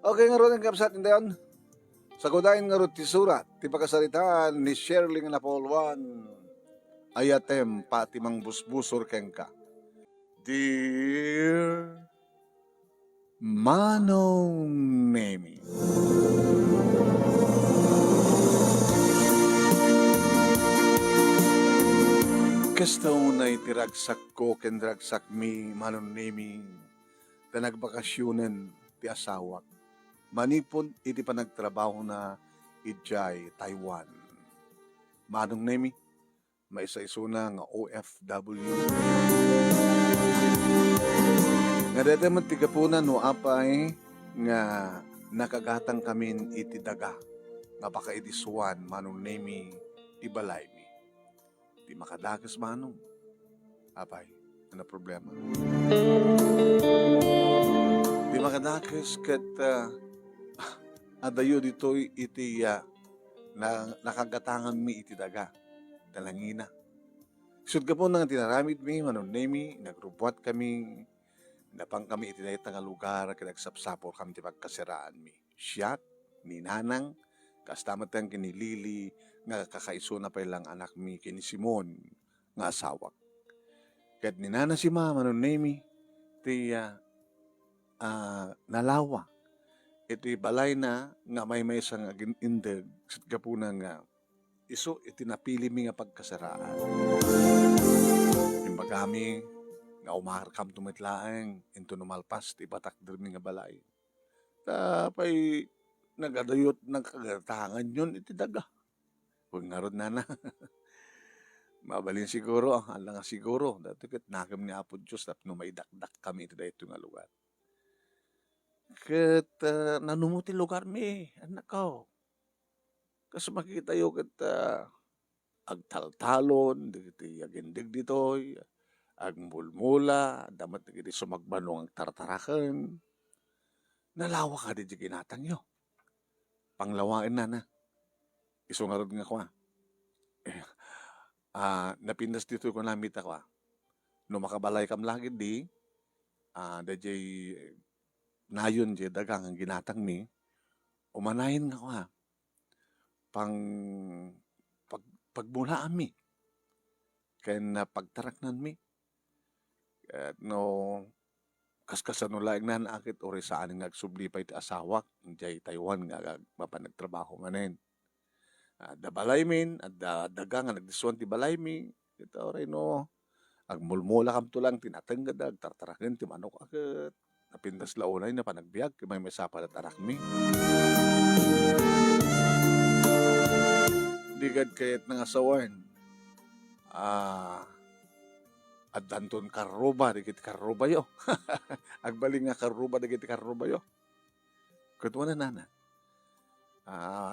Okay nga ron ang kapsat nindayon. Sa kudain nga ron ti surat, ti pagkasaritaan ni Shirley nga Napolwan, ayatem pati mang busbusor keng ka. Dear Manong Nemi, kasta unay tiragsak ko ken dragsak mi Manong Nemi na nagbakasyonen ti asawak. Manipon iti panagtrabaho na ijay Taiwan. Manong Nemi, may isa-isuna nga OFW. Nga dati man tigapunan no apay nga nakagatang kamin iti daga nga baka idisuan Manong Nemi ibalay mi. Di makadagas manong. Apay, ano problema? Di makadagas kat adayo dito iti na nakagatangan mi iti daga. Talangina. Sud ka po nang tinaramid mi, Manong Nemi, nagrubuat kami, napang kami iti dahi nga lugar, kinagsapsapor kami ti pagkasiraan mi. Siyat, ni Nanang, kastamat ang kinilili, nga kakaiso na pa ilang anak mi, kini Simon, nga asawak. Kat ni Nana si Manong Nemi, ti nalawa. Iti balay na, nga may isang indag, sud ka po nang iso iti napili mi nga pagkasaraan. Imbagami nga umaharkam tumitlaeng into numalpas ti batakder mi nga balay. Tapay nagadayot ng kagatangan yun iti daga. Huwag nga ron nana. Mabalin siguro, ala nga siguro. Dati kat nakam ni Apo Diyos tapno maidakdak kami iti dayto nga lugar. Kat nanumuti lugar mi, anak ko. Kasi makita yung agtaltalon, digiti agindig ditoy, agmulmula, damat digiti sumagbanong ang tartarakan. Nalawa ka di ginatang yo. Panglawain na. Iso nga rin nga kwa. Napindas dito ko namita kwa. No makabalay kam lagi di, dajay nayon di dagang ang ginatang mi, umanahin nga kwa. Pagmulaan mi. Kaya na pagtaraknan mi. No, kaskasan no laing na naakit ori saan nga agsublipay ti asawak, jay Taiwan nga mapanagtrabaho manen. Da balay min, at daga nga nagdisuan ti balay mi, ito ori no, agmulmula kam to lang, tinatanggad, agtartarakin, ti manok agad, napindas launay na panagbiag, may sapa at arak mi. Digad kayat ng asawan. At danton karuba, digit karuba yo. Agbaling nga karuba, digit karuba yo. Kutuwa na nana.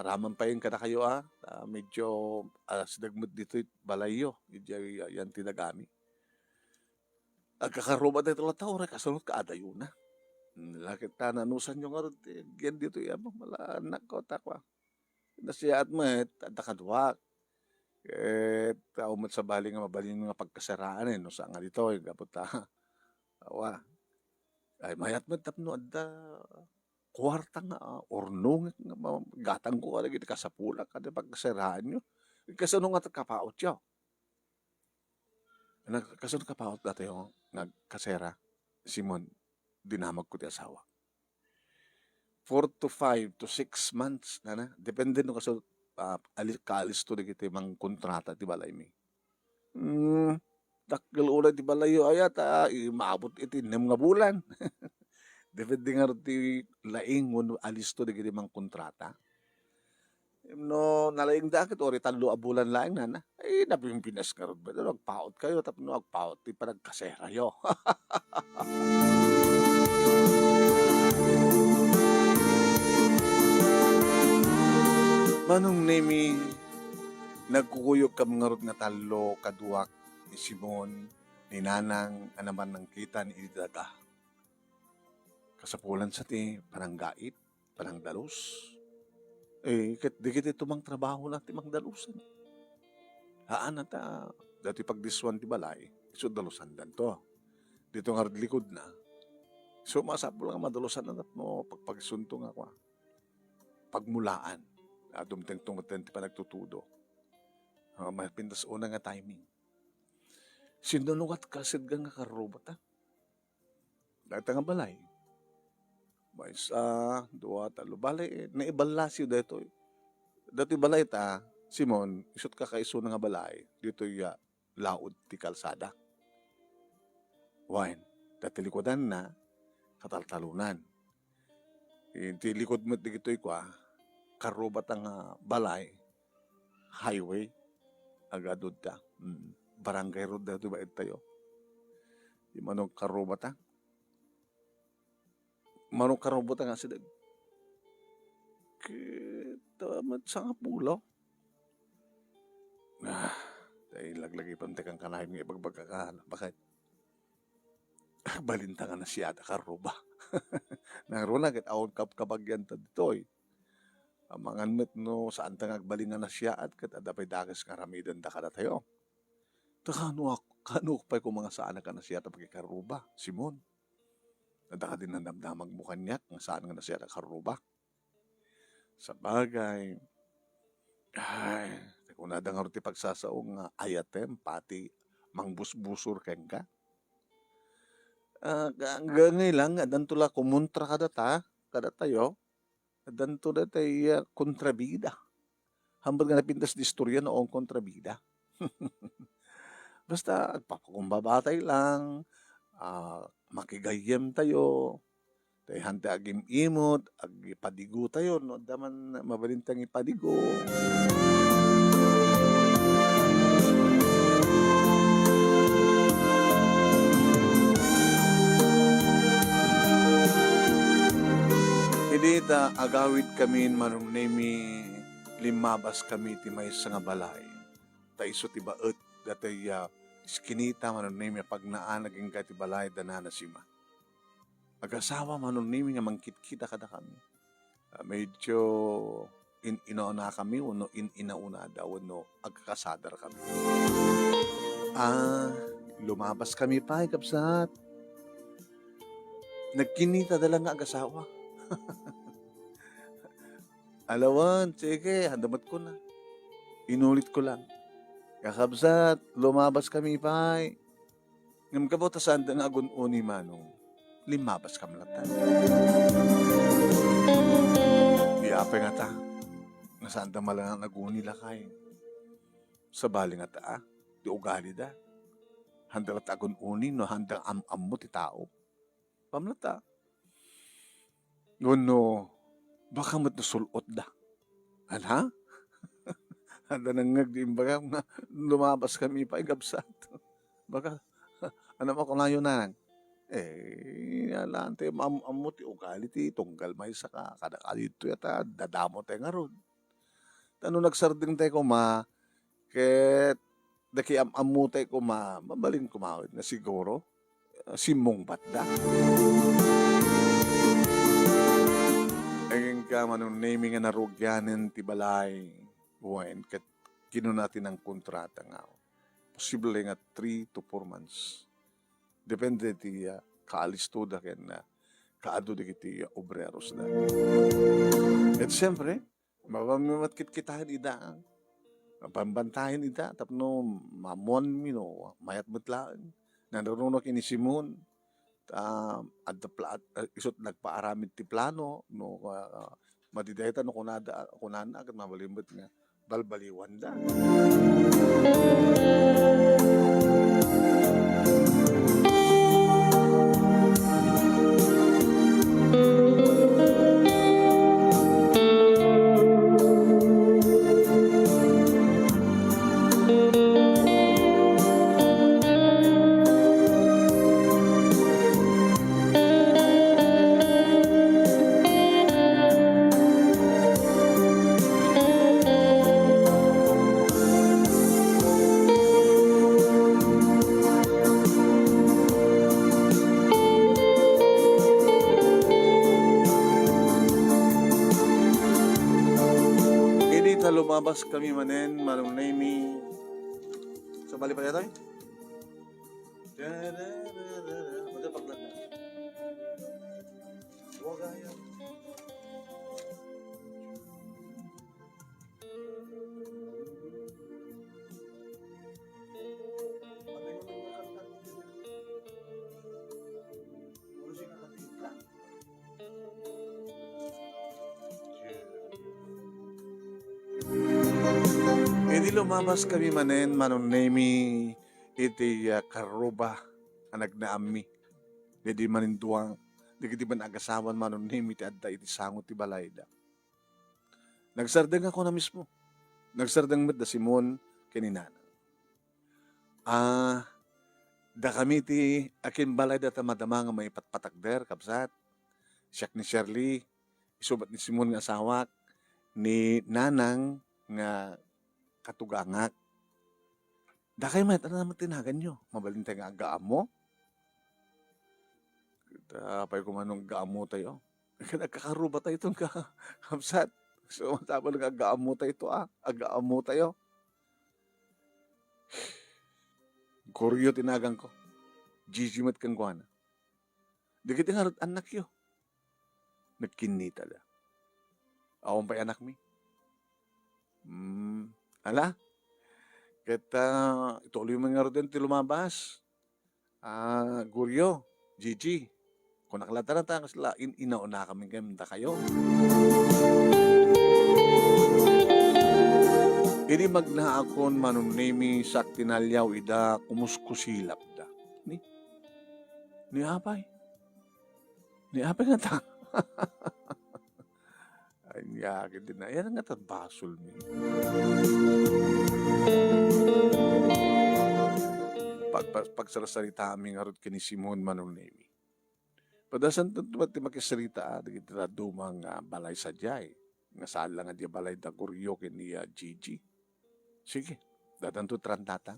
Raman pa yung kada kayo medyo sidagmut dito balay yo. Yan tinagami. Agkakaruba dito lang tao, kasunod ka adayo na. Lakit nanusan yung nga yan dito yamo, mala anak ko takwa. Nasiyaat mo at nakadwak. Umat sa bali nga mabalin nga pagkasaraan no sa nga dito, gabot awa. Ay mayat mo tapno adda kwarta nga ornong nga gatang ko lagi kasapula kada pagkasaraan nyo. Kasano nga kapaot yo. Kasano kapaot dati yung nagkasera, Simon, dinamag ko ti asawa. 4 to 5 to 6 months na. Depende no kaso kaalis to digiti mang kontrata ti balay mi. Takgal ulit ti balay yo ayat maabot iti 6 nga bulan. Depende nga ti laing when alis to digiti mang kontrata. No nalaing dakit ori 3 a bulan laing nana. Ay napimpinas nga ron ba? Nagpaot kayo tapno agpaot ti panagkasera yo. Manong Nemi, nagkukuyog ka mga rod nga talo, kaduak, ni Simon, ni Nanang, anaman ng kita ni Idaga. Kasapulan sa ti, parang gait, parang dalos. Dikit ito mang trabaho na ti mang dalusan. Haan na dati pagdiswan ti balay, iso dalusan dan to. Dito nga likod na, So, masapo lang madalosan na no, pagpagsuntong ako, pagmulaan. Dumteng tumutenti pa nagtutudo. Mapintas una nga timing. Sinunungat kasid nga karobata. Dahil nga balay. May isa, dua, talo. Balay, naibalasyo dito. Dito balay ta, Simon, isot ka kaiso nga balay. Dito laod ti kalsada. Wine. Dati likodan na, kataltalunan. Ti likod mo dito karobat ang balay, highway, agadod ta. Barangay road na ito ba tayo? Di manong karobata. Manong karobata nga sila. Kita sa nga pulo. Dahil laglagi pantekang kanahin ng ibagbagkakaan. Bakit? Balinta nga na siya at karoba. Nangrula kit awon kapagyan ta dito ang mga met no saan ta ngagbalingan na siya at kat adapay dagas karamidan da kada tayo. Kano pa ko mga saan ka na siya at pagkikaruba, Simon. Nadaka din ang damdamag mo kanyak nga saan nga na siya at karuba. Sa bagay, kung nadang ti pagsasaong nga ayatem, pati mangbusbusur ken ka. Gangay lang, adantula kumontra kada tayo, adantula tayo kontrabida. Hambal nga napintas di istorya noong kontrabida. Basta, agpapakumbabatay lang, makigayem tayo, tayo hante agim imot, agipadigo tayo, no? Daman mabalintang ipadigo. Hindi agawid kami manunemi limabas kami ti may nga balay. Ta iso ti baet datay skinita manunemi pagnaan naging ti balay danana sima. Agasawa manunemi nga mangkitkita kada kami. Medyo inauna kami uno inauna daw no agkakasadar kami. Lumabas kami pa kapsat. Nagkinita dalang nga agasawa. Alawan, sige, handamat ko na. Inulit ko lang. Kakabsat, lumabas kami pa. Ngam kabota saan nga agun-uni manong, limabas kam latan. Iyapay nga ta, nasaan ta malang naguni lakay. Sa bali nga ta, di ugali da. Handang at agun-uni, no handang am-am ti tao. Pamlata. No, baka mo't nasulot da. Ano? Handa nang nagdimbaga na lumabas kami pa igabsat. Baka, ano mo kung na yun na? Alante, mamuti ugali ti tunggal may saka kada kalito yata, dadamo tayo nga ron. Ano nagsarding tayo ket daki amu tayo mabalin kumawit na siguro, simong batda. Ayun ka manunami nga narugyanin ti balay buwan ket kino natin ang kontrata nga. Posible nga 3 to 4 months. Depende ti kaalisto da ken kaado di kiti obreros da. At siyempre, mapamatkit-kitahin ida. Pambantahin ida tapno mamon mino mayat mutlaan. Nanarunok ini Simon. Isot nagpaaramid ti plano no madidayta no kunana agad mabalimbot nga balbaliwan da. Lumabas kami manen, manunami. So, bali pa ito? Magpapaglag na. Hindi lumabas kami manen manunemi iti karuba anak na ami. Hindi maninduang di man agasawan manunemi iti adda iti sangot ti balayda. Nagsardeng ako na mismo. Nagsardeng met da Simon kininana. Da kami ti akin balayda ta madama nga may patpatakder kapsat. Siyak ni Shirley, isubat ni Simon nga asawak, ni Nanang nga katugangak. Da kayo may naman tinagan nyo. Mabalintay nga agaam mo. Apay kung anong gaam mo tayo. Nagkakaruba tayo itong kapsat. So, matapal nga agaam mo tayo ito agaam mo tayo. Kuryo tinagang ko. Gigi mat kang guana. Di kita nga anak yo. Nagkinita da. Awang pa'y anak mi. Ala? Kita ituloy mo nga rin ti lumabas. Guryo, Gigi. Kung nakalata na tayo sila, inauna kami gamda kayo. Ini magnaakon manunemi sak tinalyaw ida kumuskusilap da. Ni apay. Ni apay nga ta. Ay, yakin din na. Yan nga basol mi. Pagsasalita aming harot kini Simon manunemi. Padasan tumat ti makisarita dagiti dumang balay sadyay. Nga saan lang di balay da kuryo kini Gigi. Sige, datanto trantata.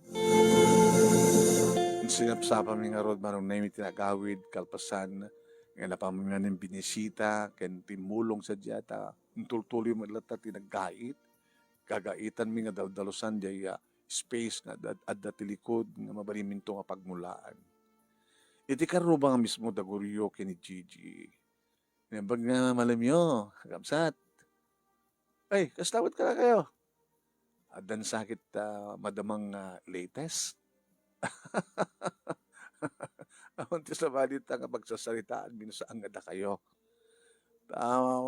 Sinapsapa mi nga rod manunemi tinagawid kalpasan nga napamamayan ng binisita ken timulong sa diyata tultuloy mo lata tinagait gagaitan mi nga daldalusan jay space nga adda tilikod nga mabaliminto nga pagmulaan. Iti karuba nga mismo da guryo kini Gigi. Nembag nga malamyo, kapsat. Ay, kastawat ka na kayo. Adan sakit madamang latest. Awan ti sa balita nga pagsasalitaan minusaan nga da kayo.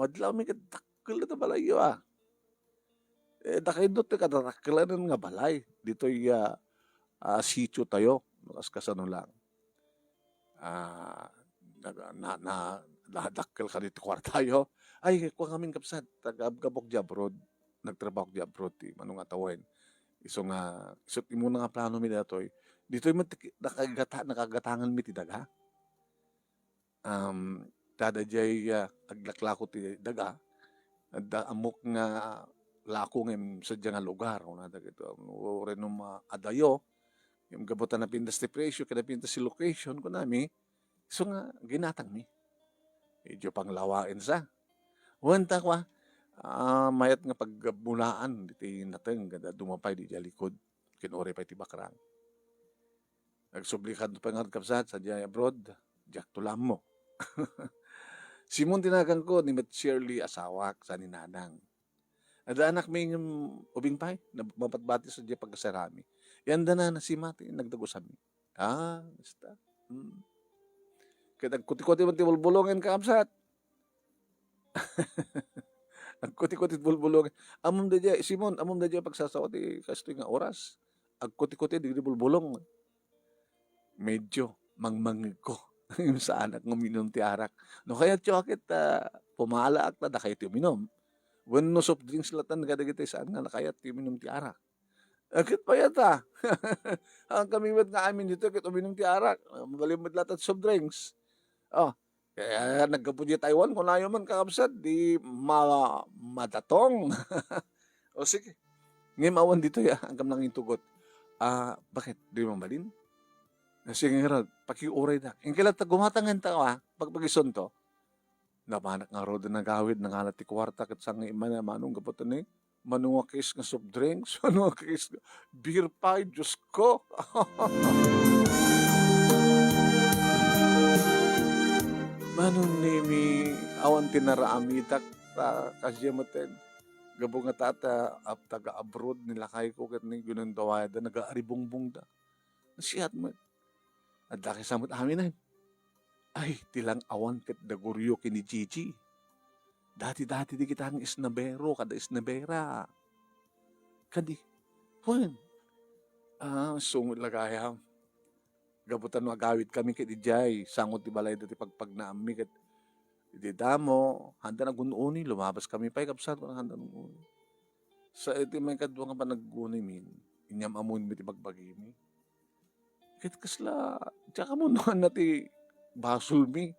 Wadlaw mi kadakkel na balayo da kayo doon kadakkelan nga balay. Dito'y sityo tayo. Nukas kasano lang. Nadakkel ka dito kwartayo. Ay, kuha kaming kapsat. Tagabgabok di abroad. Nagtrabaho di abroad. Manong atawin. Isong muna nga plano mi datoy. Dito'y nakagatangan mi ti daga. Dadajay aglaklako ti daga. Da amok nga lako ng sadya nga lugar. Rin adayo. Yung gabutan na pintas ti presyo, kada pintas si location ko nami. So nga, ginatang mi. Medyo panglawain sa. Wanta ko mayat nga pagbulaan. Diti nateng, dumapay di likod. Kinore pa iti bakrang. Nagsublikan pa nga kapsat sa diya abroad. Jack tulam mo. Simon tinagang ko ni Matt Shirley asawak sa ninanang. Ada anak may ubing pay. Mapatbati sa diya pagkasarami. Yan na si Mati. Nagdagusan mi. Basta. Kaya nagkuti-kuti mo tibulbulongin ka kapsat. Nagkuti-kuti bulbulongin. Amom da diya. Simon, amom da diya pagsasawa ti kasto nga oras. Agkuti-kuti di bulbulong. Medyo mangmangig ko sa anak ng minom ti arak. No kaya chokit pumalaak na kayo ti minom. When no soft drinks latan kadagiti saan nga nakayat ti minom ti arak. Akit pa yata. Ang kamiwat nga amin dito kit uminom ti arak. Magalimod latan soft drinks. Kaya nagkapudya Taiwan kung ayaw man kakabsat di matatong. O sige. Ngayon awan dito hanggang nang intugot. Bakit? Di mamalin? Sige nga rod, pakiuray na. Yung kailan gumatangan ta pagpagison to, napanak nga rod na gawid, nangalat ti kwarta, kat sang iman na manong gapotan eh, manungakis nga soft drinks, manungakis nga beer pie, Diyos ko. Manong nimi awan tinaraamitak kasya maten. Gabo nga tata taga abroad nilakay ko kat ni gunandawaya da nagaaribongbong da. Nasiyat mo. At daki samot amin na. Ay, tilang awan kat daguryo kini Gigi. Dati-dati di kita ang isnabero, kada isnabera. Kadi, puan. Sungod lagaya. Gabutan mo agawit kami kay Dijay. Sangot ti balay dati pagpagnaami kat di damo, handa na gununi, lumabas kami pa kapsat ko handa nung uni. Sa iti may kadwa nga pa nagguni min, inyam amun mi ti pagbagi mi. Kit kasla, tsaka mo noon na ti basol mi.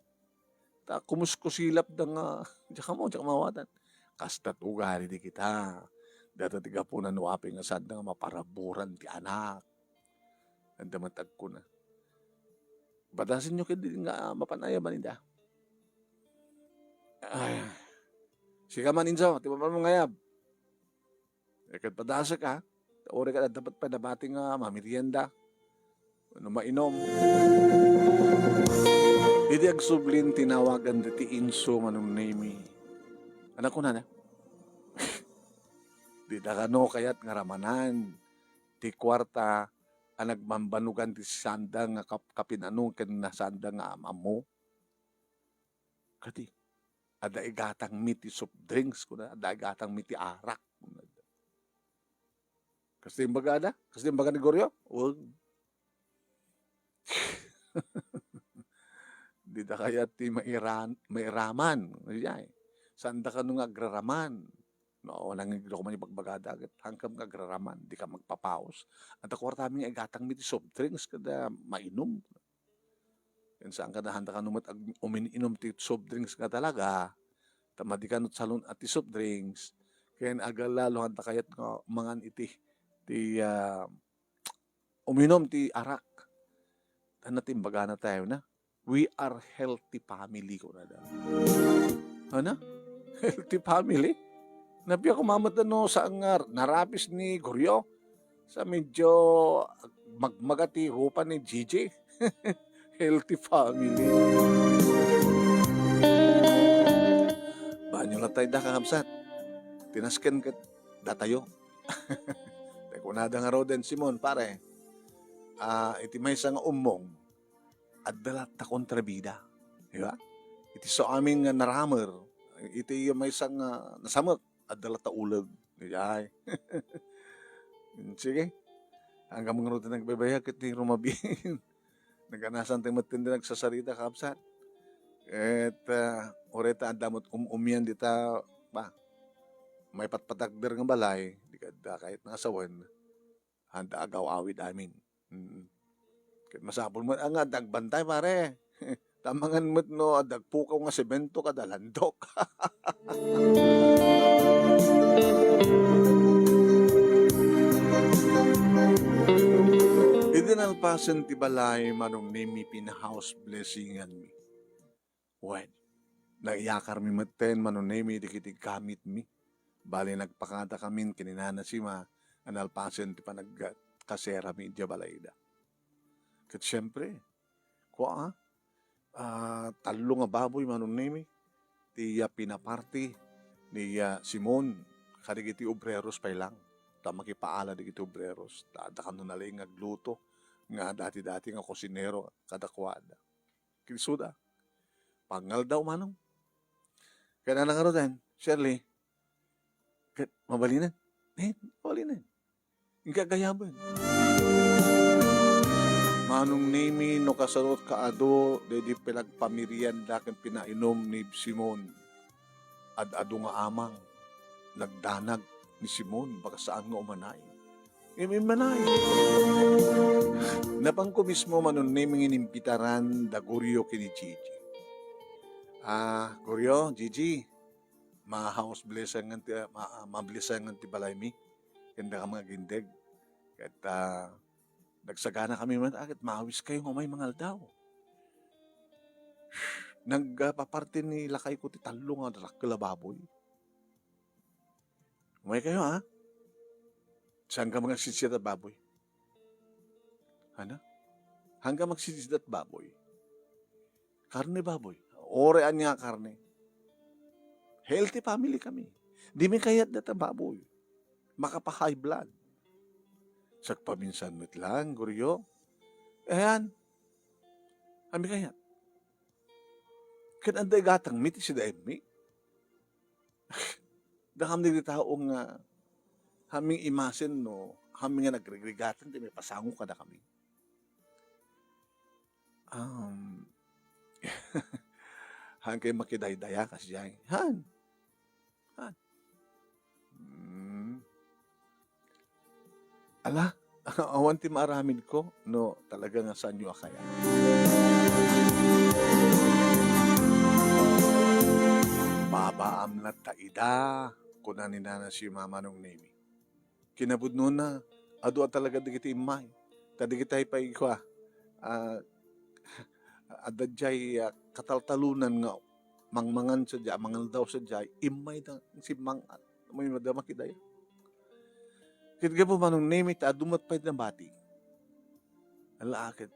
Ta kumuskusilap da nga, tsaka mawatan. Kastat ugali di kita. Data tiga po na nuwapi nga sad nga maparaburan ti anak. Handa matag ko na. Batasin nyo kaya nga mapanaya ba ninda? Ay, siya man inso, ti ba mo ngayab? Kat padasa ka, ore ka na dapat pa nabati nga mamirienda, ano mainom. Hindi ag sublin tinawagan dati inso manong name. Anak ko na na. Di da kano kayat nga ramanan, ti kwarta, ang nagmambanugan ti sanda nga kapinanong ken na sanda nga amamo. Kati, ada igatang miti soft drinks ko na, ada igatang miti arak. Kasi yung baga na? Kasi yung baga ni Goryo? Huwag. Di da kaya ti mairaman. Sanda ka nung agraraman. No, nang ko man yung pagbagada. Hanggang agraraman. Di ka magpapaos. At ako kami nga igatang miti soft drinks kada mainom. Yan saan ka nahanda ka numat umininom ti soft drinks ka talaga. Tama di ka nut salon at ti soft drinks. Kaya agalalo handa kayat nga mangan iti ti uminom ti arak. Ano timbaga na tayo na? We are healthy family ko na da. Ano? Healthy family? Nabiya ko mamata no sa angar narapis ni Goryo. Sa medyo magmagati hupan ni Gigi. Healthy family. Banyo na tayo da kakabsat. Tinasken ka datayo. Kunada nga Roden Simon, pare, iti may isang umong, at dalat ta kontrabida. Diba? Iti so aming naramer, iti may isang nasamot, at dalat ta ulag. Ay. Sige. Hanggang mga Roden nagbabayag, iti rumabin. Naganasan tayo matindi nagsasarita, kapsat. At oreta, ang damot umyan dita, may patpatagder ng balay, di ka kahit nasawan, handa agaw awid amin. Kahit masapol mo, nga, dagbantay pare. Tamangan mo't no, dagpukaw nga semento ka dalandok. Idinalpasan ti balay manong nimi pinahouse blessingan mi. When, naiyakar mi maten manong nimi dikitig kamit mi. Bali nagpakata kami kininana si ma analpasen ti panagkasera mi di balayda. Kat siyempre, talo nga baboy manong nimi ti pinaparty ni Simon kadigiti obreros pa lang. Makipaala digiti obreros. Dada ka nun nalay ngagluto nga dati-dati nga kusinero kadakwada. Kinsuda. Pangal daw manong. Kaya na nga rin, Shirley, mabalinan. Mabalinan. Ang kagayaban. Manong nimi no kasarot kaado, dedi pinagpamirian dakin pinainom ni Simon. Ad-ado nga amang. Nagdanag ni Simon, baka saan nga umanay. Manay. Napang ko mismo manon nimi inimpitaran da Goryo kini Gigi. Goryo, Gigi, ma-house blessing nga ma-blessing nga ti balay mi. Kanda ka mga gindig. At nagsagana kami man agad, maawis kayo nga may mangal daw. Nagpaparte ni lakay ko ti talo nga drakla baboy. Umay kayo ha? Saan ka mga sisit at baboy? Ano? Hanggang magsisit at baboy. Karne baboy. orean nga karne. Healthy family kami. Di may kayat data baboy. Makapa-high blood. Sagpaminsan mo't lang, guryo. Ayan, kami kayat. Kan anday gatang miti si daemi. Dakam di taong haming imasin no, haming nga nagregregatan, di may pasango ka na kami. Han kay makidaydaya kasi yan. Han. Ala, awan ti maaramin ko, no, talaga nga saan nyo akaya. Babaam na taida, kunan ni nana si mama nung nemi. Kinabudno na, ado talaga digiti imay. Tadigitay pa ikwa, adadjay kataltalunan nga, mangmangan sa dya, mangal daw sa dya, imay na si mangan, may madama kiday. Kaya po manong nemi ta, dumat pa na bati. Ala, akit,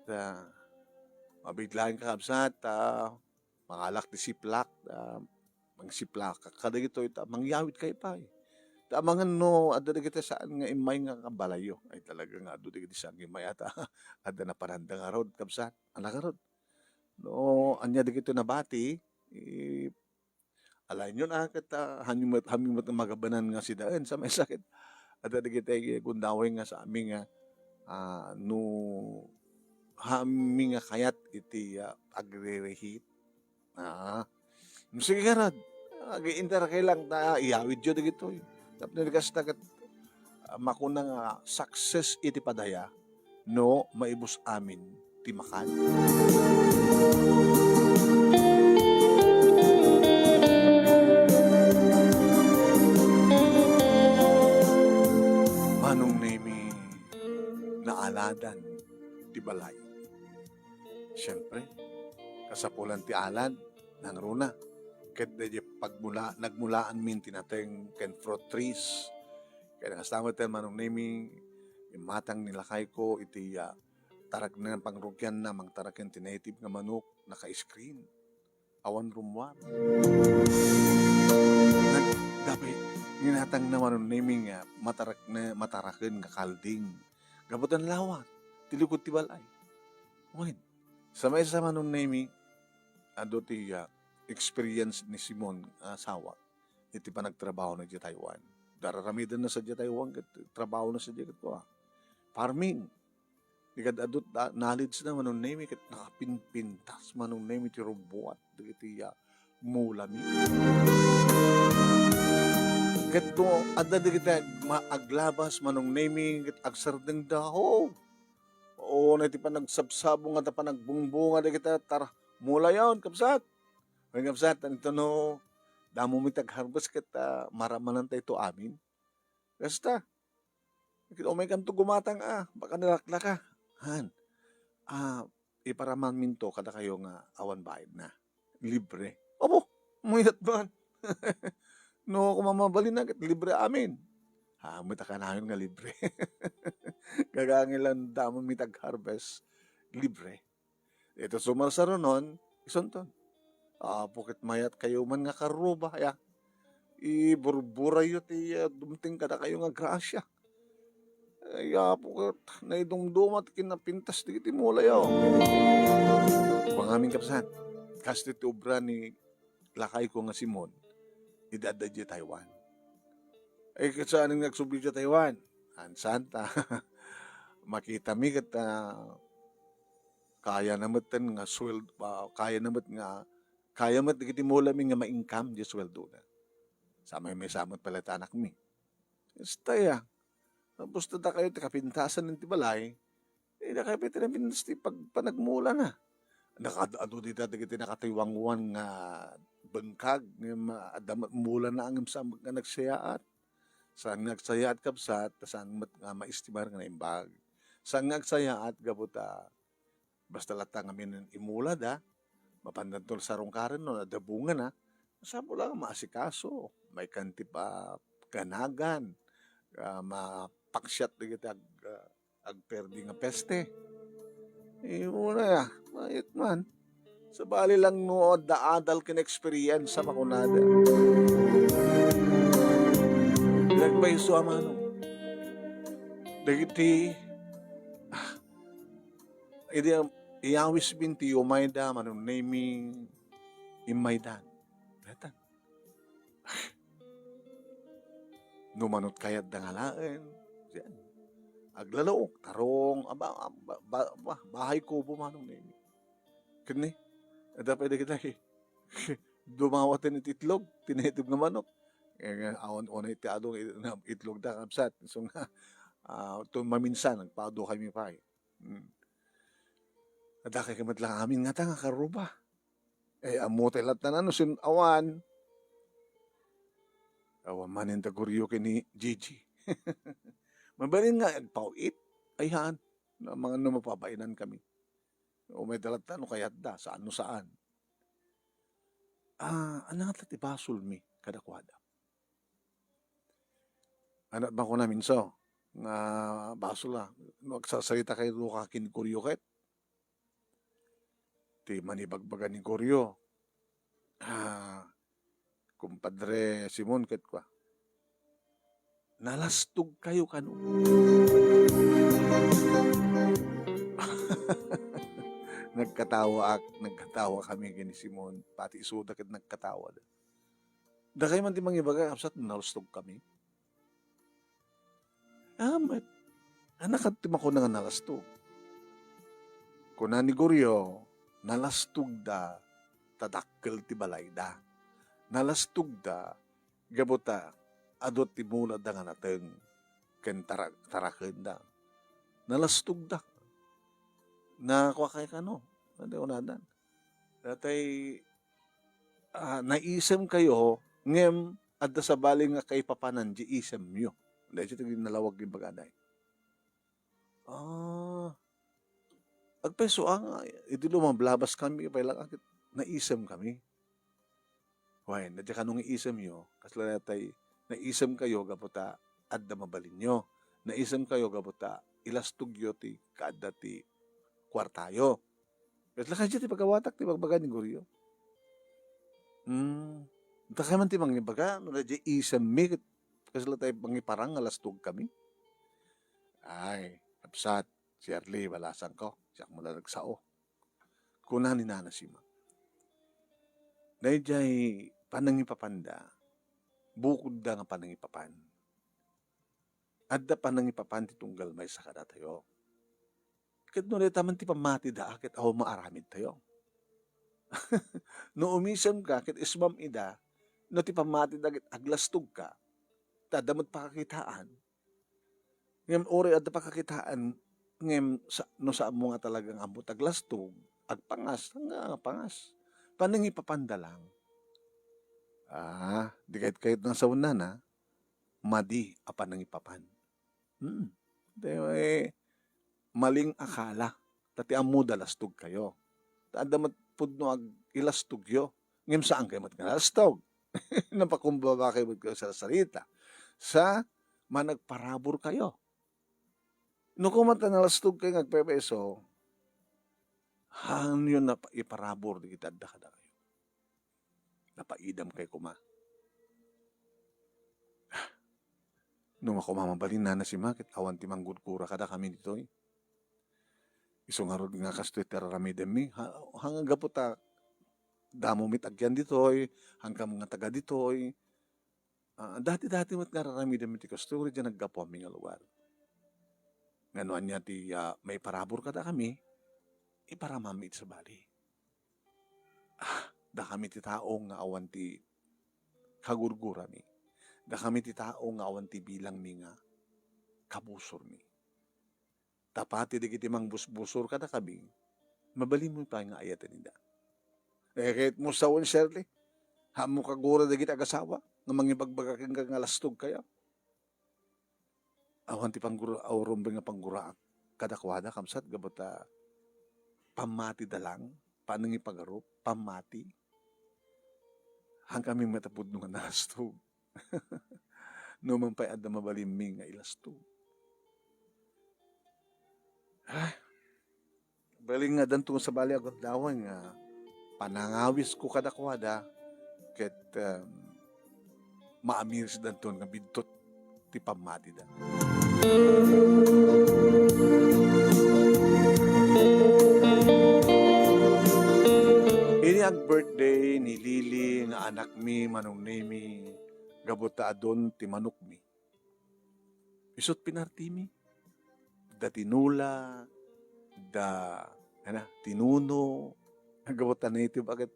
mabiglahin ka kabsat, mangalak di siplak, mangsiplak ka, kada gito, mangyawit kayo pa eh. Tamangan no, ada na kita saan nga imay nga kabalayo. Ay talaga nga, ado na kita saan imay ata, ada na paranda nga rod, kabsat, anak nga rod. No, anya di kita nabati, alay nyo na, kita, hamimot ng magabanan nga si daan, sa may sakit. Ada na kita gundaway nga sa aming no, haming nga kayat iti agre-rehit. Sige ka rod, ag-inter kay lang, iawid yun na gito eh. Tapos nilikas na makunang success iti padaya, no, maibus amin, timakan. Manong nemi naaladan ti balay. Siyempre, kasapulan ti alad, nang runa. Ket de pagmula nagmulaan min tinateng ken fruit trees kaya nakasama tayo manong nemi matang nilakay ko iti tarak na pangrugyan na mang taraken ti native nga manok naka-screen awan rumwar nagdabay ninatang na manong nemi nga mataraken nga kalding gabutan lawat tilikod ti balay wait sa may sa manong nemi ado ti experience ni Simon asawa iti pa nagtrabaho na di Taiwan. Dararamidan na sa di Taiwan trabaho na sa di ko farming. Ikad adot knowledge na manong name ket nakapinpintas manong name iti rubuat iti mulami. Ket do adda digiti maaglabas manong name ket agsardeng daho. Oo na iti pa nagsabsabong at pa nagbungbunga digiti tara mula yon kapsat. May kapsat, ito no, damo mi tag-harvest kita, maramanan tayo ito amin. Basta, may kanto gumatang baka nilakla ka. Han, iparaman minto kada kayo nga awan bayad na. Libre. Opo, muyat ba? No, kung mamabalin na, libre amin. Mita ka namin nga libre. Gagangilan damo mi tag-harvest, libre. Ito sumarsaro nun, isunton. Pukit mayat kayo man nga karuba ya. Iburbura yu ti dumting kada kayo nga grasya. Pukit naidungdumat kinapintas di kiti mula yaw. Pangamin kapsan, kasi ti obra ni lakay ko nga Simon, idadad di Taiwan. Saan ang nagsubli di Taiwan? Santa, makita mi kita kaya namat nga sweld, kaya namat nga kaya mat digiti mula mi nga ma-income di sweldo na. Samay may samot pala anak mi. Staya. Tapos tada kayo ti kapintasan ng tibalay, na kayo piti na pinas ti pagpanagmula na. Nakadado dita digiti nakatiwangwan nga bengkag nga adamat mula na ang sa nga nagsayaat. Saan nagsayaat kapsat, saan nga maistimar nga naimbag. Saan nagsayaat gabuta basta latang amin imula da, mapandantol sa rungkaran no, nadabungan na, sabo lang maasikaso, may kanti pa ganagan, mapaksyat na kita agperdi nga peste. Muna mayit man, Sa bali lang no, daadal kin experience sa makunada. Nagpaiso amano. Dagiti, idi iyawis binti umayda manong naming imaydan. Etan, numanot kayat dangalaen. Yan. Aglalaok, tarong, bahay ko bumanong nami. Kani, ada pwede kita dumawatin iti itlog, tinitib nga manok. Awan iti adong itlog da kapsat. So nga, maminsan, nagpado kami pa. Ada kay kamat lang amin nga nga karuba. Amote lat na sin awan. Awan manin taguryo kini Gigi. Mabalin nga, agpawit. Ayhan, na mga mapabainan kami. O may dalat na, kayat da, saan no saan. Anang at ibasol mi, kadakwada. Anak ba ko namin so, nga basol na, magsasalita kayo kakin kuryo ket. Ti manibagbagan ni kuryo. Kumpadre Simon ket kwa. Nalastog kayo kanu. Nagkatawa kami kini Simon, pati isuda ket nagkatawa. Da kayo man ti mangibaga, kapsat nalastog kami. Anak at timako na nga nalastog. Kuna ni Goryo, nalastog da, tadakkel ti balay da. Nalastog da, gabuta, adot ti mula da nga natin, ken taraken da. Nalastog da. Na kwa kay kano, hindi ko nadan. Datay, naisem kayo, ngem, adda sa baling nga kay papanan, di isem nyo. Dahil siya taging nalawag yung bagaday. Agpeso iti lumablabas kami, pailang akit, naisem kami. Why, nadya ka nung iisem nyo, kasla natay, naisem kayo, gaputa, adda mabalin nyo. Naisem kayo, gaputa, ilastog yo ti, kaadda ti, kwartayo. Kasla ka dyan, ti pagkawatak, ti pagbaga ni Goryo. Takay man ti mangibaga, nadya isem mi, kasla tayo mangiparang, alastog kami. Ay, kapsat, si Arlie, balasan ko. Siya mula nagsao. Kuna ni Nana Sima. Dahil jay panangipapanda, bukod da nga panangipapan. Adda panangipapan ti tunggal may sa kada tayo. Kat no taman ti pamati da, akit ako maaramid tayo. No umisam ka, kit ismam ida, no ti pamati da, aglastog ka, tadamot pakakitaan. Ngem ori adda pakakitaan, ngem no sa mo nga talagang ambot aglastog, agpangas, nga pangas. Panangipapanda lang. Di kahit ng sauna na, madi apan nangipapan. Maling akala, tati amu dalastog kayo. Tadamat pudno ag ilastog yo. Ngem saan kayo mat nalastog? Napakumbaba kayo mat sa salita. Sa managparabor kayo. No kumata nalastog kayo ngagpepeso, hang yun na iparabor di kita adda kada kayo. Napaidam kayo kuma. Nung ako mamabalin na si Makit, awan ti manggudkura kada kami dito. Isong harod nga kastoy teraramidem mi. Hanggang gaputa, damo mit agyan dito, hanggang mga taga dito. Dati-dati mat nga raramidem mi ti kastoy, dyan naggapo aming lugar. Nganuan niya ti may parabor kada kami, iparamamit sa bali. Da kami ti taong nga awan ti kagurgura mi. Da kami ti taong nga awan ti bilang mi nga kabusor mi. Tapati di kiti mang busbusor kada kabing, mabalin mo pa nga ayatan nida. Kahit mo sawon, Shirley, hamo kagura da kita agasawa, nga mangibagbagaking nga lastog kaya. Awan ti panggura, awrong nga panggura kadakwada, kamsat, gabata, pamati dalang, panang ipagarup, pamati, hang kami matapod nung nalastog. Numan pa'y adda mabaliming nga ilastog. Baling nga danto sa bali agad dawan nga panangawis ko kadakwada ket maamiris danton nga bidtot ti pamati da. Ini ang birthday ni Lily nga anak mi manong nemi gabuta adon ti manok mi. Isot pinartimi da tinula da tinuno gabuta native agad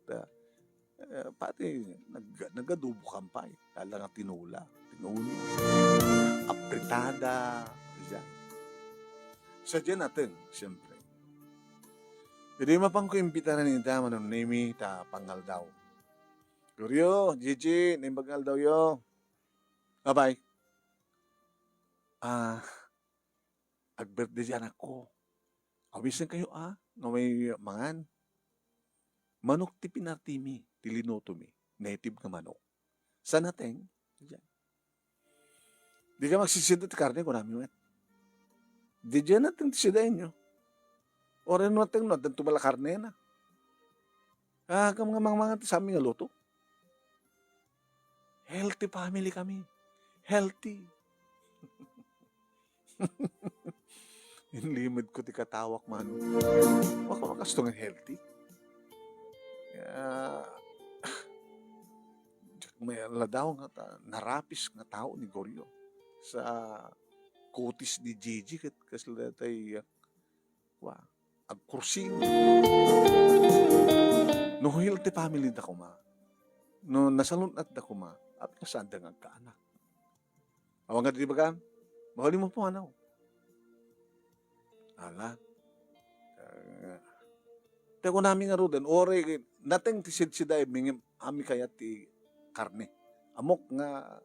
pati nagadubo kampay lala nga tinulo apritada diyan. Sadya natin siyempre. Jadi mapang ko imbita na nita manong nemi ta pangal daw. Guryo, Gigi, nimbagal daw yo. Bye-bye. Ag-birthday dyan ako. Awisan kayo no may mangan. Manok ti pinartimi, ti linoto mi. Native nga manok. Sa nateng, dyan. Di ka magsisidot karne ko namin wet. Di dyan natin tisidayin nyo. O rin natin no, dan tumala karne na. Kam nga mga sa aming luto. Healthy family kami. Healthy. Inlimod ko ti katawak man. Waka makastong healthy. May ladaw nga narapis nga tao ni Goryo sa kutis ni Gigi kat kasla tay agkursing. No healthy family da kuma. No nasalunat da kuma. At kasanda nga kaanak. Awang nga di bagan? Mahuli mo po ano? Ala. Teko namin nga roden, ore, nating tisid-siday, ami kaya ti karne. Amok nga,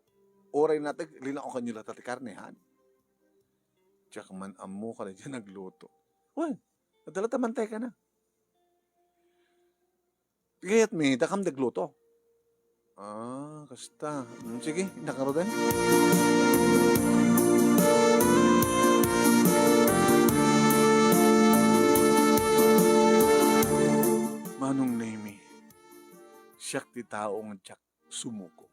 ore natin, lina ko kanyo lata ti karne, han? Tsaka man amo ka na dyan nagluto. Uy, nadala tamantay ka na. Gayat mi, dakam nagluto. Kasta. Sige, nakaroden. Manong nemi, siyak ti tao nga tiyak sumuko.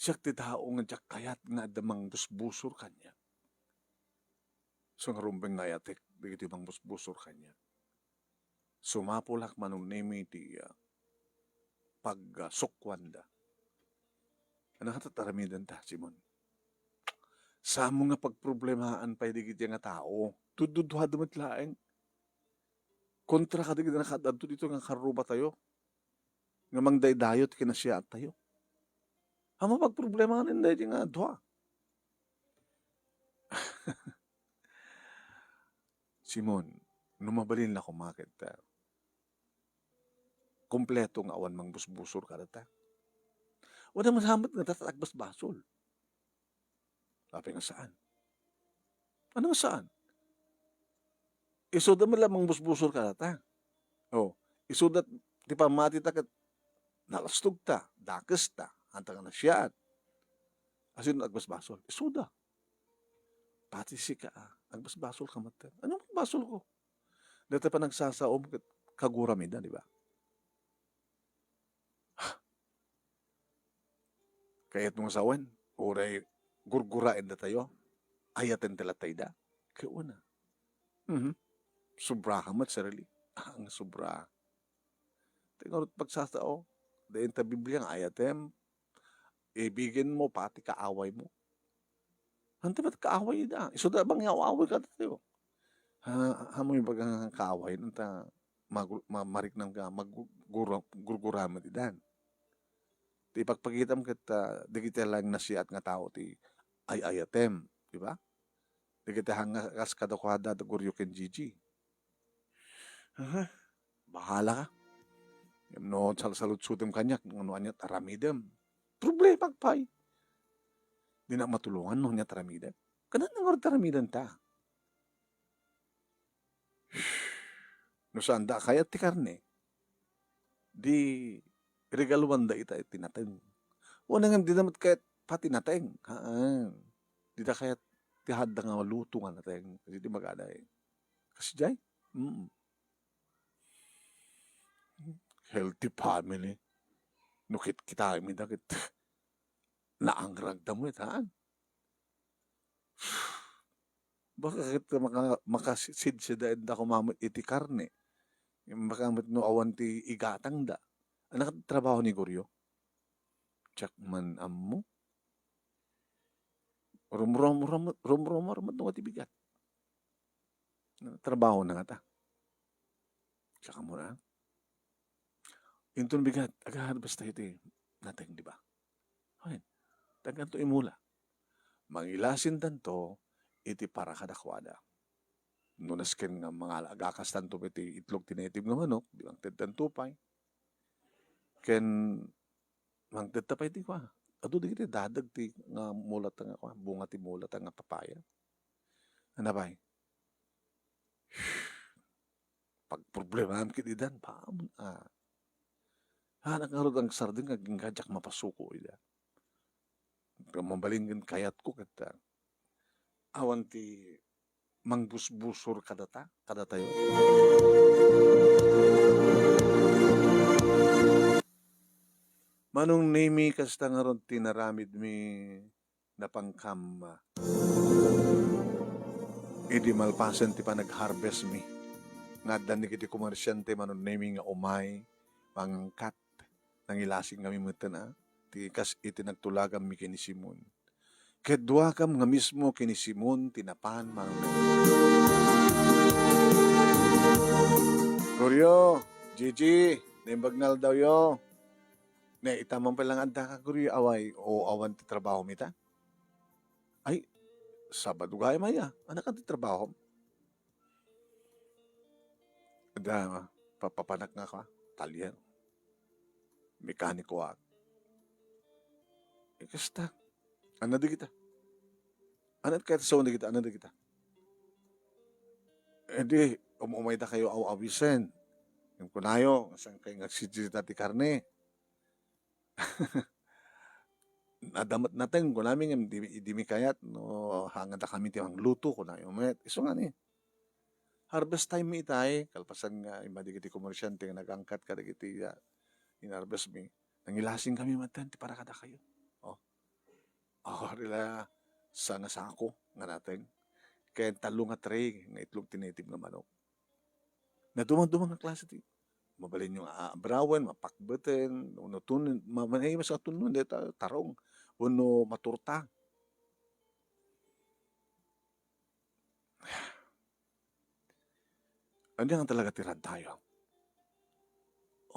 Siyak ti tao nga tiyak kayat nga damang busbusor kanya. So nga rumbeng nga yatek, di mang busbusor kanya. Sumapulak manong nemi ti pag-sukwanda. Ano ka tataramidan ta, Simon? Sa mo nga pagproblemahan pa digit nga tao, tududwa damat laeng. Kontra ka digit na nakadadto dito nga karuba tayo. Nga mangdaydayot kinasya at tayo. Amo pagproblemahan hindi nga dwa. Simon, numabalin na kumakit ta. Kompleto nga awan mang busbusor ka data. Wala masamat nga tatatagbas basol. Sabi nga saan? Ano nga saan? Isuda mo lamang busbusor ka data. Isudat di pamati ta kat nalastog ta, dakes ta, hanta ka na siyaat. Asin agbas basol. Isuda. Pati si ka agbas basol ka mata. Anong basol ko? Dati pa nagsasaom kaguramidan, di ba? Kaya't mong sawan, uray gurgurain na tayo, ayaten talatay da. Kaya una. Sobra hamat sarili. Ang sobra. Tingnan pagsasao, dahin ta Biblia ang ayatem, ibigin mo pati kaaway mo. Hanti ba't kaaway da? Iso da bang away ka tayo? Hamoy bagang kaaway nanta marik nang ka maggurguraman idan. Ti pagpagitam ket digiti lang nasiat nga tao ti ayatem, di ba? Digiti hangas kadakwada da Goryo ken Gigi. Bahala ka. No salsalut-sutem kanyak no anya taramidem. Problema pay. Di na matulungan no nya taramidem. Kanan nga taramidan ta. No sanda kaya ti karne. Di regaluan da ita itinateng. Wala nga di naman kahit pati nateng. Di na kahit tihad da nga luto nga nateng. Kasi di magada eh. Kasi jay? healthy family. Nukit kita mi dakit naangrag damo itaan. Bakit ka makasid sa daed da kumamot iti karne? Makamot no awan ti igatang da. Anak trabaho ni Guryo? Tsak man ammo. Rumrom no ti bigat. Trabaho na nga ta. Tsaka mo na. Intun bigat, agahan basta iti nating, di ba? Ayun, tagan to imula. Mangilasin tanto, iti para kadakwada. Nunaskin nga mga agakas tanto iti itlog tinitib ng manok, di bang tentupay. Ken, mang tetapay ti kwa. Ado di kiti dadag ti nga mulat nga kwa, bunga ti mulat nga papaya. Ano ba? Pag problema kiti dan, paamon hanak nga ang sardin nga gingkajak mapasuko ida. Mambalingin kayat ko kata. Awan ti mangbusbusor kadata yun. Manong nemi kasta nga ron tinaramid mi napangkam idi malpasan ti panag-harvest mi. Ngadan ni kiti komersyante manong nemi nga umay mangkat nangilasing kami mutan ti kas iti nagtulagan mi kini Simon. Kedua kam nga mismo kini Simon tinapan manong Guryo, Gigi, nimbagnal daw yo. Ne, itamang palang anda ka Guryo away o awan ti trabaho mita. Ay, Sabado gaya maya, anak ang ti trabaho. Da, papapanak nga ka, talyer. Mekaniko at. Kasta, ano di kita? Ano kahit sa di kita, ano di kita? Di, umumay da kayo awawisen. Yung kunayo, saan kayo nagsidsita ti karne. Nadamat natin, kung namin di mi kayat, no, hangad na kami ti ang luto, kunayo. Iso nga ni. Harvest time mi itay, kalpasan nga, imadi kiti komersyante, nagangkat ka na kiti in-harvest mi. Nangilasing kami matan, ti para kada kayo. Rila sana sako nga natin. Kaya talo nga tray nga itlog tinitib nga manok. Na dumang nga klase ti. Mabalin yung abrawan, mapakbeten, uno tunon, mamanay mas atunon, deta tarong, uno maturta. Ano nga talaga tirad tayo?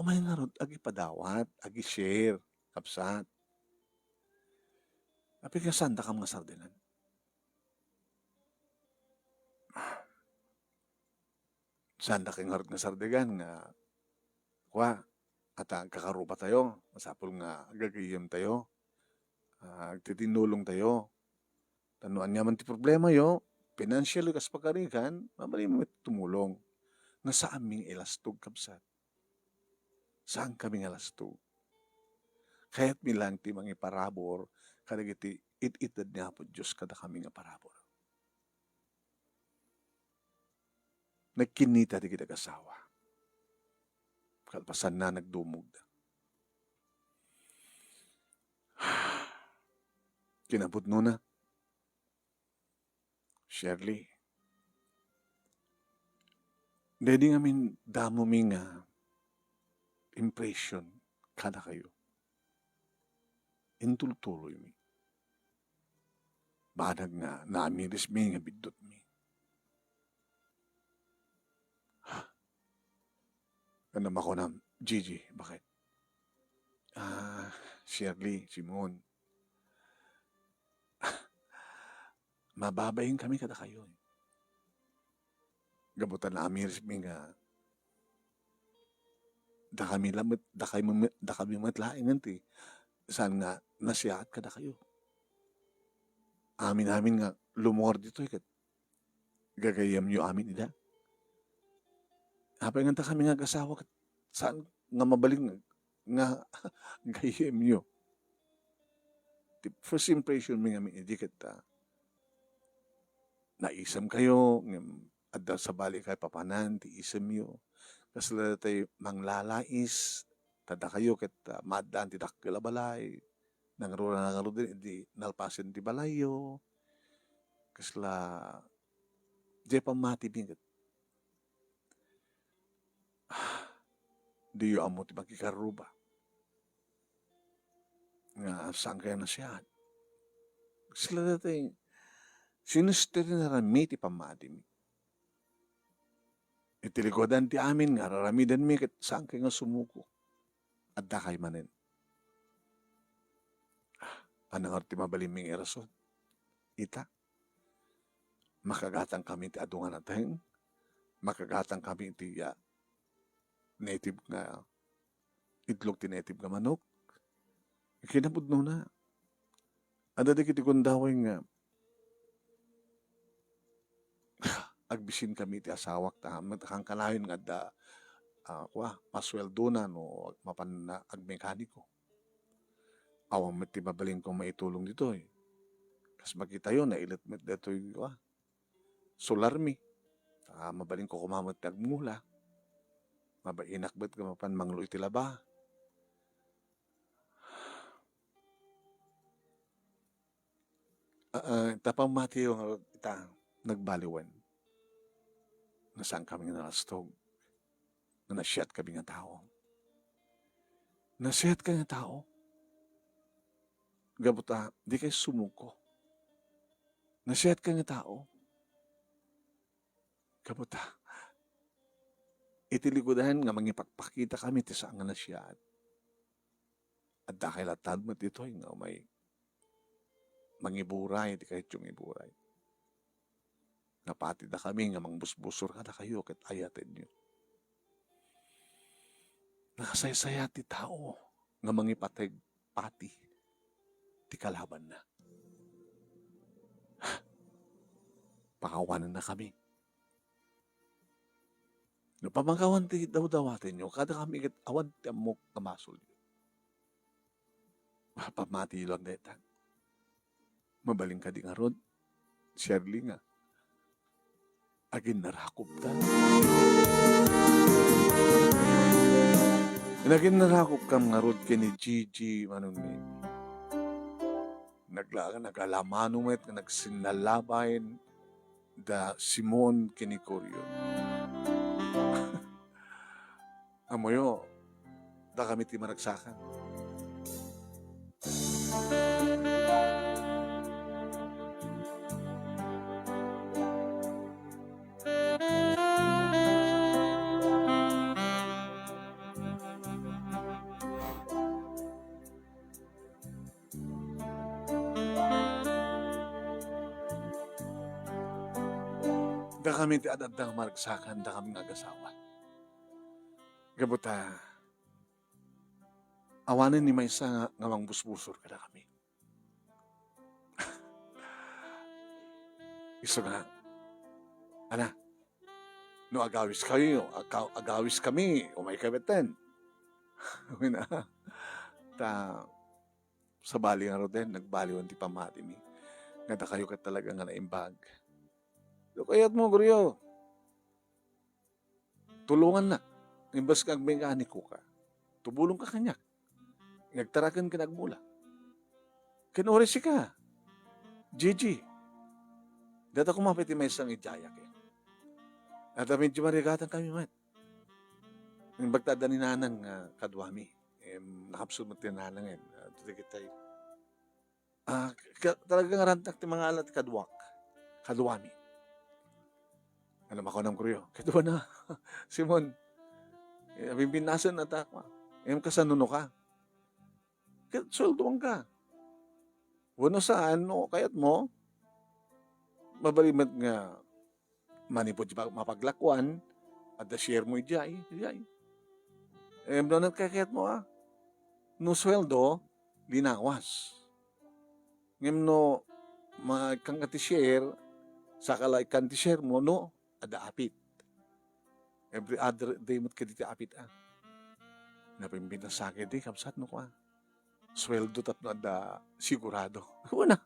May nga ron, agi padawat, agi share, kapsat. Api ka sanda ka mga sardinan. Sanda ka nga sardigan nga kwa at kakarupa tayo, masapol nga gagayam tayo, titinulong tayo. Tanuan nga man ti problema yo, financial kas pagkarikan, mabali mo tumulong. Nga saan ming ilastog kapsat? Saan kaming ilastog? Kaya't milang ti mga parabor, kadagiti it-itad niya po Diyos kada kami nga parabor. Nagkinita di kita kasawa. Kalpasan na nagdumog na. Kinabot no na. Shirley. Dede nga min damo mi nga impression kada kayo. Intultuloy mi. Badag nga namiris mi nga bidot mi. Kanam ako na, Gigi, bakit? Shirley, Simon. Mababayin kami kada kayo. Gabutan na amiris mi nga da kami matlaing nanti saan nga nasiyahat kada kayo. Amin nga lumor dito ikat gagayam nyo amin ida. Hapay nga kami nga kasawa kat saan nga mabaling nga gayam nyo. The first impression mi nga mi idikat naisam kayo, adda sa bali kay papanan, ti isam nyo. Kasla tay manglalais, tada kayo ket maadaan ti dakkel a balay, nangruro din di nalpasen ti balayo, kasla di pamati binget. Di yu amo ti makikaruba. Nga saan kaya na siya? Sila dati, sinusteri na rami ti pamati mi. Itilikodan ti amin nga, raramidan mi ket saan kaya nga sumuko. At dakay manen. Anang ti mabaliming irason. Ita, makagatang kami ti adungan natin, makagatang kami ti native nga, itlog ti native nga manok. Kinapudno na. Ada di kiti kundaway nga, agbisin kami ti asawak ta, matakang kalahin nga da, pasweldo na no, mapan na agmekaniko. Awang ti mabalin kong maitulong dito eh. Kas makita yun, nailit met dito yung solar mi. Mabalin ko kumamot ti agmula. Mabainak bet ka mapan manglo iti laba. Tapang mati yung ita nagbaliwan. Nasaan kami nga nalastog. Na nasyat kami nga tao. Nasyat ka nga tao. Gabuta, di kayo sumuko. Nasyat ka nga tao. Gabuta, itiligudahan nga mangipagpakita kami ti saan nga nasyat. At dahil atad mo dito nga may mangiburay, di kahit yung iburay. Napati na kami nga mangbusbusor ka na kayo ket ayatin nyo. Nakasaysaya ti tao nga mangipateg pati ti kalaban na. Pakawanan na kami. No, pamangkawan ti daw-dawatin nyo, kada kami ket awan ti amok kamasol nyo. Pamati lang deta. Mabaling ka di nga rod, Shirley nga. Agin narakop ta. Nagin narakop kam nga rod kini Gigi manon mi. Nagalamano met nga nagsinalabayin da Simon kini Koryo. Amoyo, da kami ti managsakan. Da kami ti adadang maragsakan, da kami nagasawa. Gabuta, awanin ni maysa nga mangbusbusor kada kami. Iso nga, ana, no agawis kayo, agawis kami, umay kabeten. Wina, sa bali nga roden, nagbaliwan ti pamati mi. Nga da kayo kat talaga nga naimbag. So kayat mo, Guryo, tulungan na. Imbas kag mekaniko ka, tubulong ka kanya. Nagtarakan ka nagmula. Kinurisi ka. Gigi. Data kumapit may isang ijayak eh. At medyo marigatan kami man. Yung bagtada ni nanang kadwami. Nakapsod mo tinanang eh. Tutikitay. Talagang rantak ti mga alat kadwami. Alam ako ng Guryo. Kadwa na. Simon. Bimbinasan na takwa. Kasanuno ka. Solduan ka. Wano saan, no, kayat mo, mabalimat nga, manipod mapaglakwan, at the share mo ijay. Doon kayat mo, no sweldo, linawas. Ngayon, no, kang ati-share, sakala ikan ti-share mo, no, ada apit. Every other day mo't kaditi apit Napimbina sa akin di, kapsat no ko sweldo tapno ada sigurado. Wala.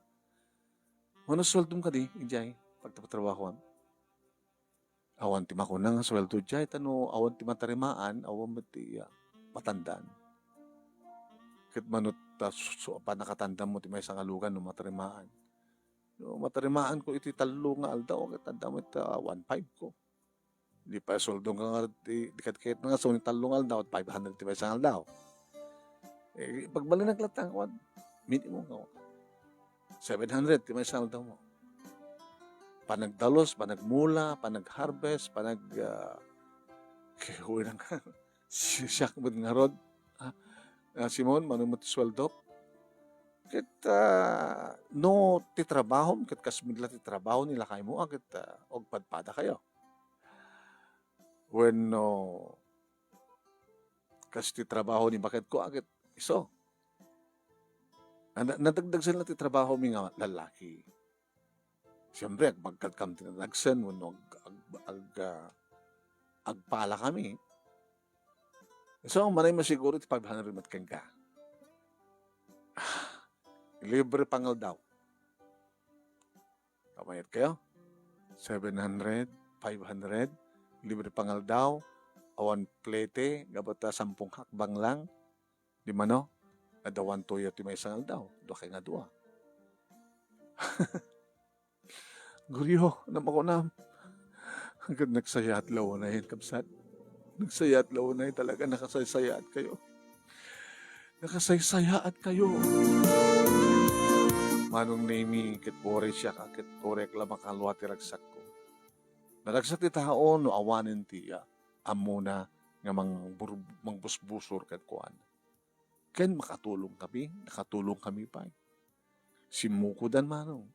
Wala sweldo ka di, ijay, pagtapatrabaho Awan ti makunang sweldo jay tano awan ti matarimaan awan mo ti matandaan. Ket manut pa nakatanda mo ti may sangalugan no matarimaan. No matarimaan ko iti talo nga aldaw ket tanda mo iti 1.5 ko. Di pa sweldo nga di ket nga so ni talo nga aldaw 500 ti may sangaldaw. Pagbali naglatang awan minimum nga 700 ti may sangaldaw mo. Panagdalos, panagmula, panag-harvest, kihuwi ng siyak mo nga rod. Simon, manumot sweldo. Ket no ti trabaho, ket kasmidla ti trabaho nila kay mo, ket og padpada kayo. When no kas ti trabaho ni bakit ko, ket iso. Nadagdag sila ti trabaho mi nga lalaki. Siyempre, pagkat kam tinadagsan, agpala kami. So, manay masiguro iti 500 matkang ka. Libre pangal daw. Kamayat kayo? 700, 500, libre pangal daw, awan plete, gabata 10 hakbang lang. Di mano? Adawan toyo ti may sangal daw. Do kay nga dua. Guryo, naman na. Hanggang nagsayat law na yun, kapsat. Nagsayat law na yun talaga, nakasaysayaat kayo. Nakasaysayaat kayo. Manong nami, kit bore siya ka, kit orek la makalwa ti ragsak ko. Naragsak ti tao, no awanin ti amuna nga mangbusbusor kat kuan. Ken makatulong kami pa. Simukudan manong.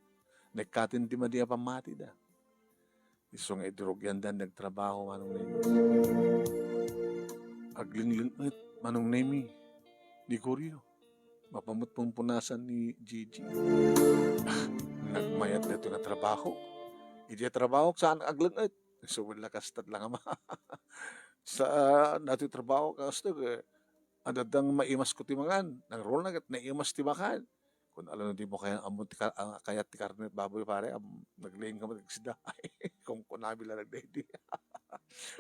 Nagkatin di madia pamati da. Isong idrogyan dan nagtrabaho manong nemi. Aglinglingit manong nemi. Di Koryo. Mapamut pong punasan ni Gigi. Nagmayat na ito na trabaho. Hindi trabaho saan aglingit. So wala kastad lang ama. Sa natin trabaho kastad adadang maimas ko timangan. Nag-roll na kat naimas timakan. Kung alam na di mo kaya amon kayat ti karnet baboy pare naglaying ka magsida kung kunabila nagdaydi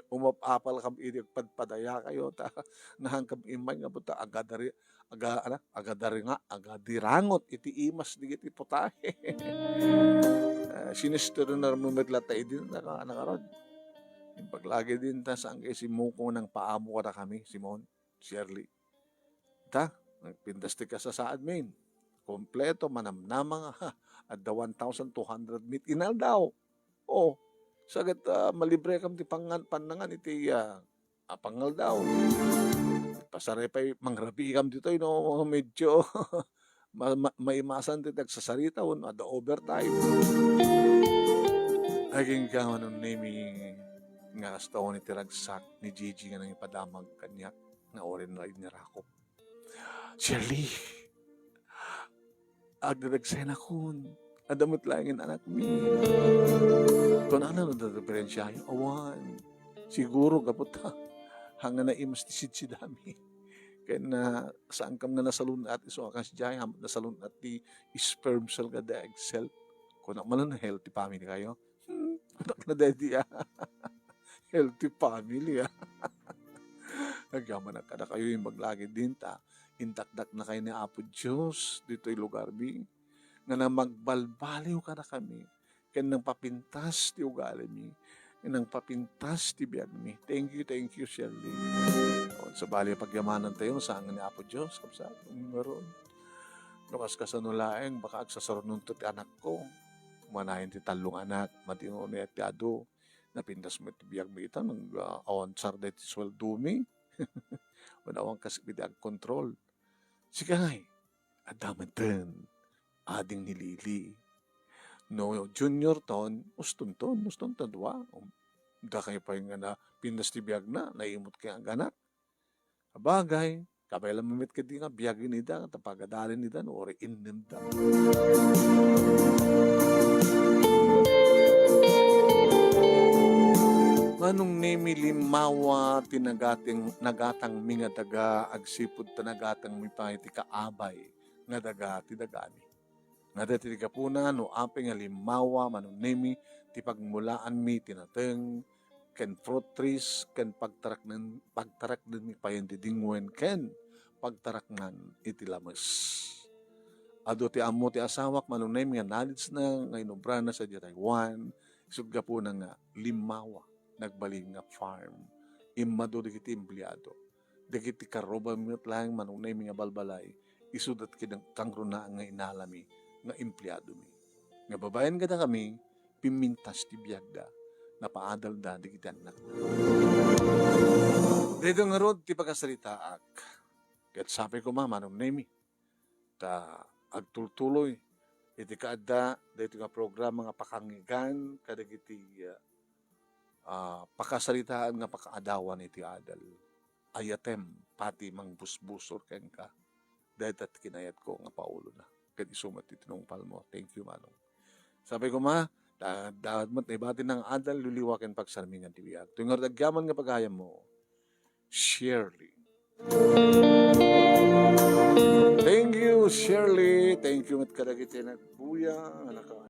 umapapal kam idi padpadaya kayo ta nahang kam imay nga buta agadirangot iti imas digit iputahe sinistero na rumumedlatay din nakarod yung paglagi din ta saan kay si Muko ng paamo ka na kami Simon Shirley ta nagpindastik ka sa admin kompleto manamnamang at the 1,200 meet inal daw. O, sagat malibre kam ti panangan iti pangal daw. Pasare pa'y mangrabi kam dito no medyo maimasan ti tagsasarita at the overtime. Naging ka anong naming nga astaw ni tiragsak ni Gigi nga nang ipadamag kanya na orin na inirakop. Shirley, agdadagsay na kun. Adamot langin anak mi. Kung ano na diferensya yung awan. Siguro kapot hanga na imas ti sidami. Kaya na saan kam na nasalun at iso akas jay hamot nasalun at ti sperm cell ka da egg cell. Kung naman na healthy family kayo. Anak na daddy healthy family Nagyaman na kada kayo yung maglagi din ta. Intakdak na kayo ni Apo Diyos dito'y lugar bi nga na magbalbaliw ka na kami ken nang papintas ti ugali mi nang papintas ti biag mi thank you Shirley sa bali pagyamanan tayo saan ni Apo Diyos kapsa meron nukas kasanulaeng baka agsasarunon to ti anak ko manahin ti talong anak matino ni atiado napintas mo ti biag mi ita nang awan sarday ti sweldo mi wanawang kasipid control sikay, adamantan, ading nilili. No, junior ton, uston dua. Da kayo pa yung na pindas ti biyag na, naimot kaya ang ganak. Abagay, kapay lang mamit ka di nga, biyagin nida, tapagadalin nida, no, ori innem da. Manong nemi limawa nagatang minga daga agsipud nagatang mipay ti kaabay nga daga ti dagani. Nga dati ti kapuna no ape nga limawa manong nemi ti pagmulaan mi tinateng ken fruit trees, ken pagtarak ng payendidingwen, ken pagtaraknan iti lamas. Ado ti amo ti asawak manunay nga knowledge na nga inobra na sa Taiwan, isud ka po na nga limawa, nagbalin nga farm, imado digiti empleyado, digiti karoba minut lang manunay nga balbalay, isudat kinang kangruna nga inalami nga empleyado mi. Nga babayan kada kami, pimintas ti biyagda, napaadal da digiti anak na. Dito nga rod ti pagkasaritaak, ket sabi ko manunay mi, ta agtultuloy iti kaadda dayto nga programa nga pakangigan kadagiti pakasaritaan nga pakaadawan iti adal. Ayatem pati mangbusbusor ken ka. Daytat kinayat ko nga paulo na. Ket isumat iti tinungpal mo. Thank you manong. Sabi ko dahad mo't ibati ng adal luliwaken pagsarmingan ti biag. Tungar dagyaman nga pagayam mo. Shirley. Thank you, Shirley. Thank you, mat kadagiti nagbuya.